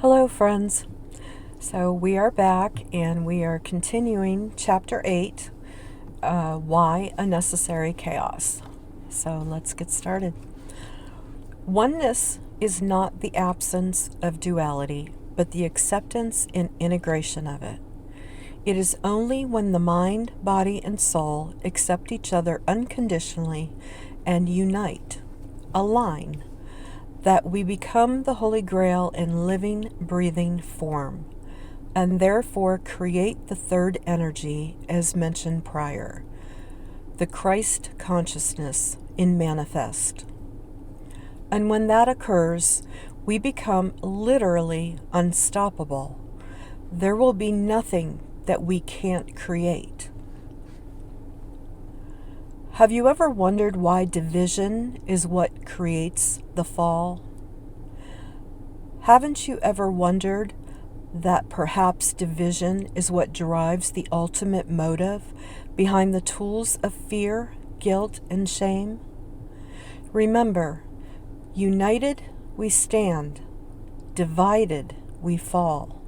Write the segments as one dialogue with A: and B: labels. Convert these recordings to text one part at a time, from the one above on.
A: Hello, friends. So we are back and we are continuing Chapter 8, Why Unnecessary Chaos. So let's get started. Oneness is not the absence of duality, but the acceptance and integration of it. It is only when the mind, body, and soul accept each other unconditionally and unite, align, that we become the Holy Grail in living, breathing form, and therefore create the third energy as mentioned prior, the Christ consciousness in manifest. And when that occurs, we become literally unstoppable. There will be nothing that we can't create. Have you ever wondered why division is what creates the fall? Haven't you ever wondered that perhaps division is what drives the ultimate motive behind the tools of fear, guilt, and shame? Remember, united we stand, divided we fall.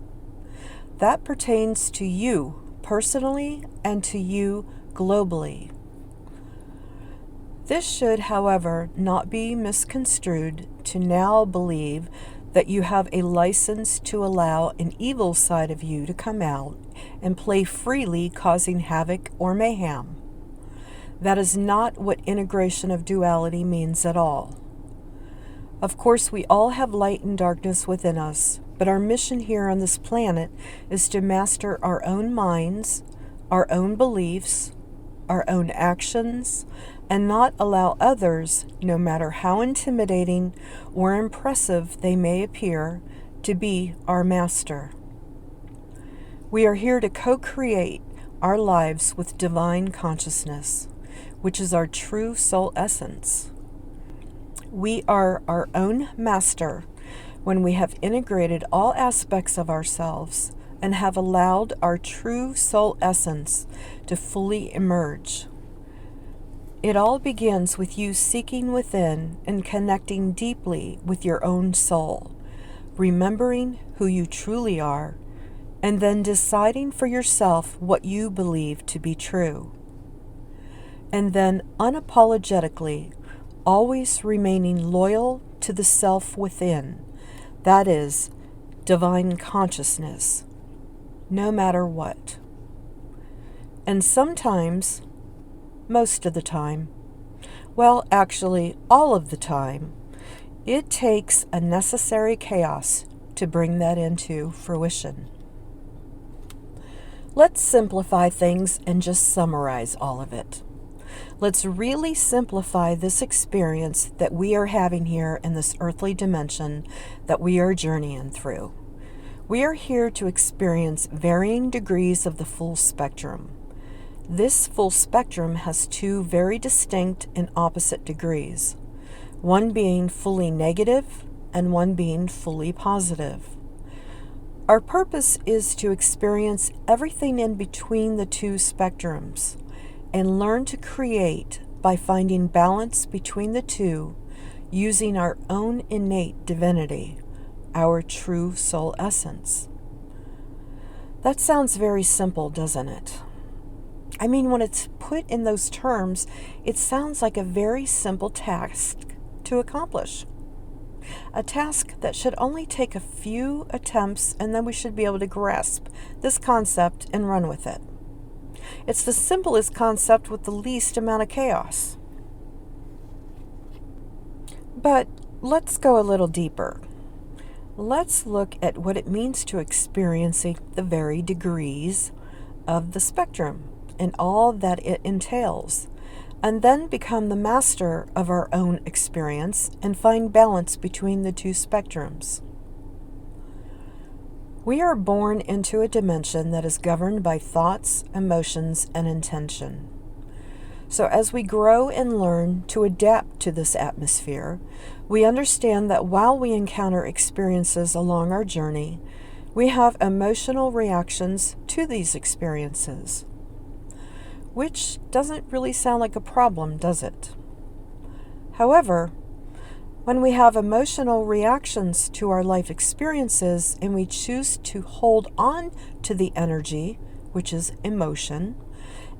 A: That pertains to you personally and to you globally. This should, however, not be misconstrued to now believe that you have a license to allow an evil side of you to come out and play freely, causing havoc or mayhem. That is not what integration of duality means at all. Of course, we all have light and darkness within us, but our mission here on this planet is to master our own minds, our own beliefs, our own actions, and not allow others, no matter how intimidating or impressive they may appear, to be our master. We are here to co-create our lives with divine consciousness, which is our true soul essence. We are our own master when we have integrated all aspects of ourselves and have allowed our true soul essence to fully emerge. It all begins with you seeking within and connecting deeply with your own soul, remembering who you truly are, and then deciding for yourself what you believe to be true. And then unapologetically, always remaining loyal to the self within, that is, divine consciousness, no matter what. And sometimes, most of the time, well, actually, all of the time, it takes a necessary chaos to bring that into fruition. Let's simplify things and just summarize all of it. Let's really simplify this experience that we are having here in this earthly dimension that we are journeying through. We are here to experience varying degrees of the full spectrum. This full spectrum has two very distinct and opposite degrees, one being fully negative and one being fully positive. Our purpose is to experience everything in between the two spectrums and learn to create by finding balance between the two using our own innate divinity, our true soul essence. That sounds very simple, doesn't it? I mean, when it's put in those terms, it sounds like a very simple task to accomplish. A task that should only take a few attempts, and then we should be able to grasp this concept and run with it. It's the simplest concept with the least amount of chaos. But let's go a little deeper. Let's look at what it means to experiencing the very degrees of the spectrum and all that it entails, and then become the master of our own experience and find balance between the two spectrums. We are born into a dimension that is governed by thoughts, emotions, and intention. So as we grow and learn to adapt to this atmosphere, we understand that while we encounter experiences along our journey, we have emotional reactions to these experiences. Which doesn't really sound like a problem, does it? However, When we have emotional reactions to our life experiences and we choose to hold on to the energy, which is emotion,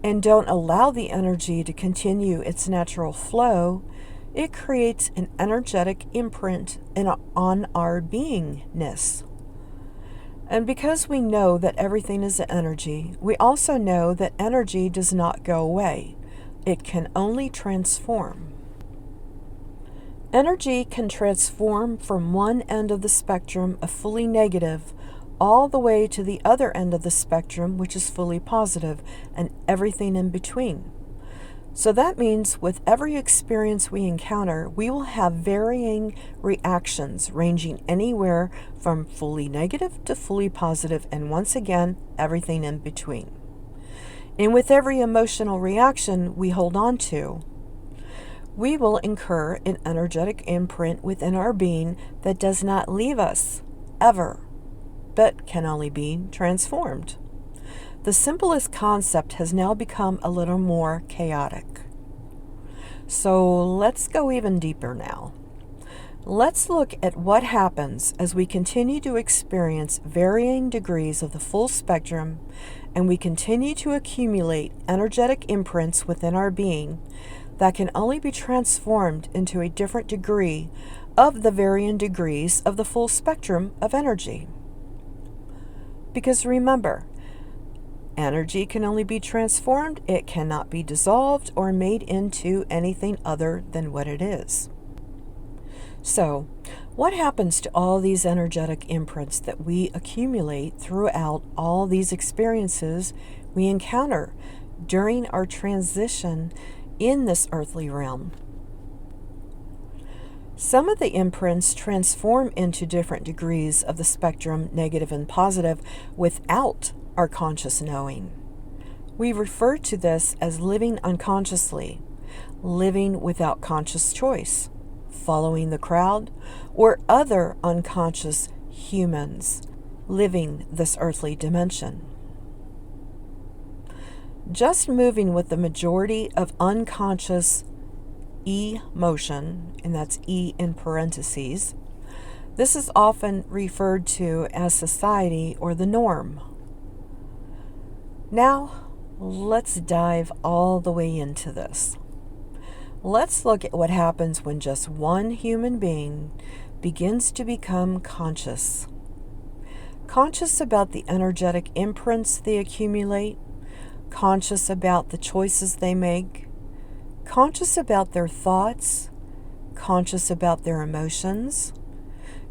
A: and don't allow the energy to continue its natural flow, it creates an energetic imprint on our beingness. And because we know that everything is energy, we also know that energy does not go away. It can only transform. Energy can transform from one end of the spectrum of fully negative all the way to the other end of the spectrum, which is fully positive, and everything in between. So that means with every experience we encounter, we will have varying reactions ranging anywhere from fully negative to fully positive, and once again, everything in between. And with every emotional reaction we hold on to, we will incur an energetic imprint within our being that does not leave us, ever, but can only be transformed. The simplest concept has now become a little more chaotic. So let's go even deeper now. Let's look at what happens as we continue to experience varying degrees of the full spectrum and we continue to accumulate energetic imprints within our being that can only be transformed into a different degree of the varying degrees of the full spectrum of energy. Because remember, energy can only be transformed, it cannot be dissolved or made into anything other than what it is. So, what happens to all these energetic imprints that we accumulate throughout all these experiences we encounter during our transition in this earthly realm? Some of the imprints transform into different degrees of the spectrum, negative and positive, without our conscious knowing. We refer to this as living unconsciously, living without conscious choice, following the crowd, or other unconscious humans living this earthly dimension. Just moving with the majority of unconscious emotion, and that's E in parentheses, this is often referred to as society or the norm. Now, let's dive all the way into this. Let's look at what happens when just one human being begins to become conscious. Conscious about the energetic imprints they accumulate, conscious about the choices they make, conscious about their thoughts, conscious about their emotions,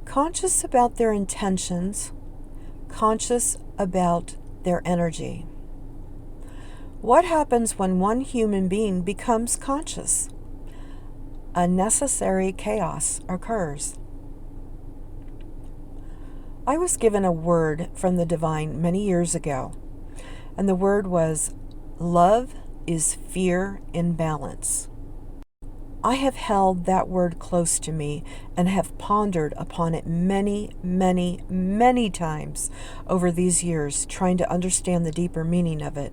A: conscious about their intentions, conscious about their energy. What happens when one human being becomes conscious? Unnecessary chaos occurs. I was given a word from the divine many years ago, and the word was, love is fear in balance. I have held that word close to me and have pondered upon it many, many, many times over these years, trying to understand the deeper meaning of it.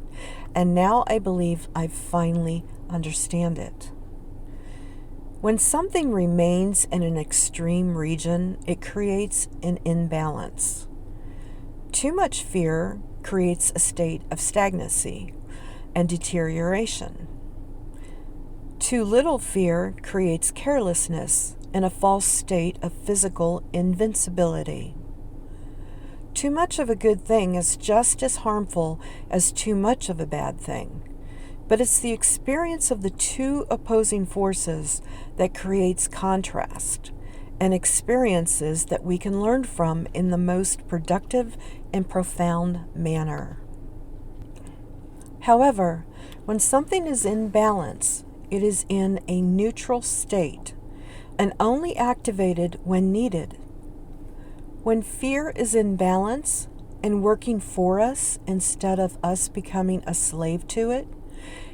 A: And now I believe I finally understand it. When something remains in an extreme region, it creates an imbalance. Too much fear creates a state of stagnancy and deterioration. Too little fear creates carelessness and a false state of physical invincibility. Too much of a good thing is just as harmful as too much of a bad thing, but it's the experience of the two opposing forces that creates contrast and experiences that we can learn from in the most productive and profound manner. However, when something is in balance, it is in a neutral state and only activated when needed. When fear is in balance and working for us instead of us becoming a slave to it,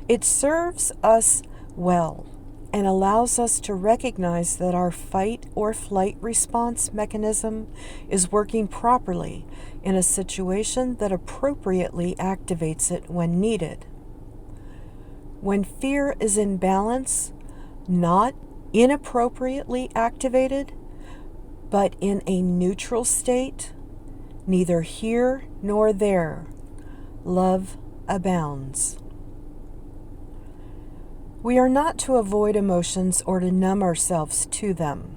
A: it serves us well and allows us to recognize that our fight or flight response mechanism is working properly in a situation that appropriately activates it when needed. When fear is in balance, not inappropriately activated, but in a neutral state, neither here nor there, love abounds. We are not to avoid emotions or to numb ourselves to them.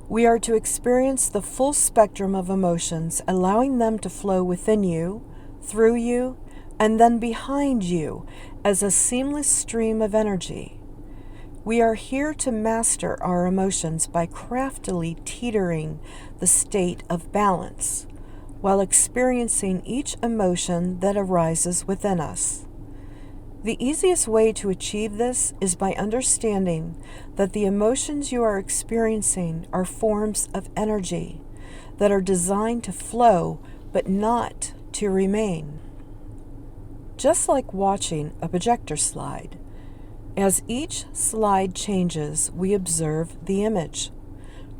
A: We are to experience the full spectrum of emotions, allowing them to flow within you, through you, and then behind you as a seamless stream of energy. We are here to master our emotions by craftily teetering the state of balance, while experiencing each emotion that arises within us. The easiest way to achieve this is by understanding that the emotions you are experiencing are forms of energy that are designed to flow but not to remain. Just like watching a projector slide, as each slide changes, we observe the image,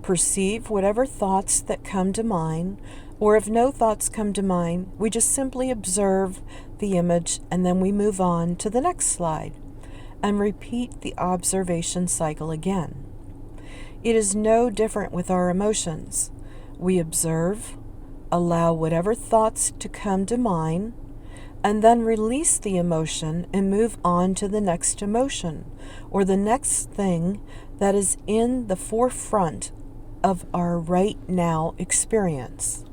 A: perceive whatever thoughts that come to mind, or if no thoughts come to mind, we just simply observe the image and then we move on to the next slide and repeat the observation cycle again. It is no different with our emotions. We observe, allow whatever thoughts to come to mind, and then release the emotion and move on to the next emotion or the next thing that is in the forefront of our right now experience.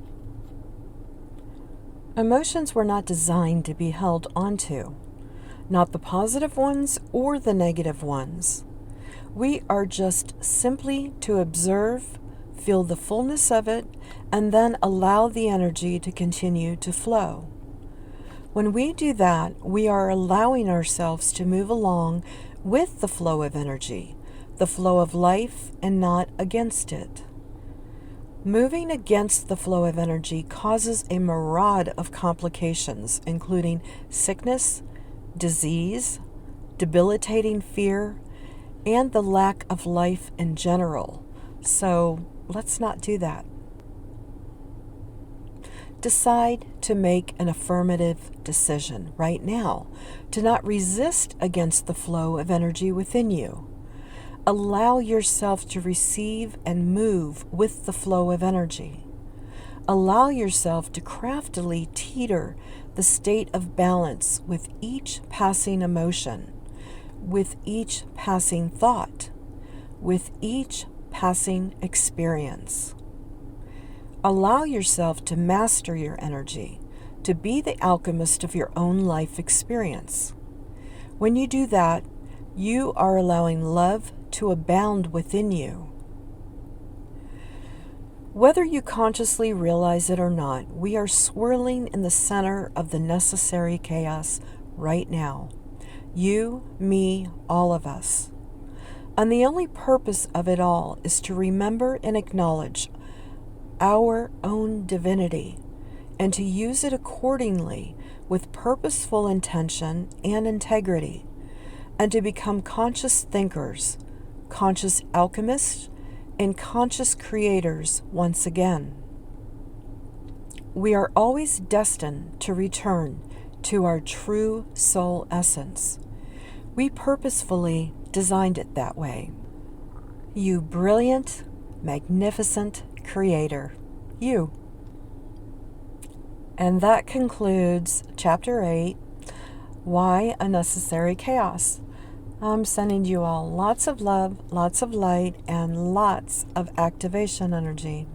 A: Emotions were not designed to be held onto, not the positive ones or the negative ones. We are just simply to observe, feel the fullness of it, and then allow the energy to continue to flow. When we do that, we are allowing ourselves to move along with the flow of energy, the flow of life, and not against it. Moving against the flow of energy causes a myriad of complications, including sickness, disease, debilitating fear, and the lack of life in general. So let's not do that. Decide to make an affirmative decision right now to not resist against the flow of energy within you. Allow yourself to receive and move with the flow of energy. Allow yourself to craftily teeter the state of balance with each passing emotion, with each passing thought, with each passing experience. Allow yourself to master your energy, to be the alchemist of your own life experience. When you do that, you are allowing love to abound within you. Whether you consciously realize it or not, we are swirling in the center of the necessary chaos right now. You, me, all of us. And the only purpose of it all is to remember and acknowledge our own divinity and to use it accordingly with purposeful intention and integrity, and to become conscious thinkers, conscious alchemists, and conscious creators once again. We are always destined to return to our true soul essence. We purposefully designed it that way. You brilliant, magnificent creator. You. And that concludes Chapter 8, Why Unnecessary Chaos. I'm sending you all lots of love, lots of light, and lots of activation energy.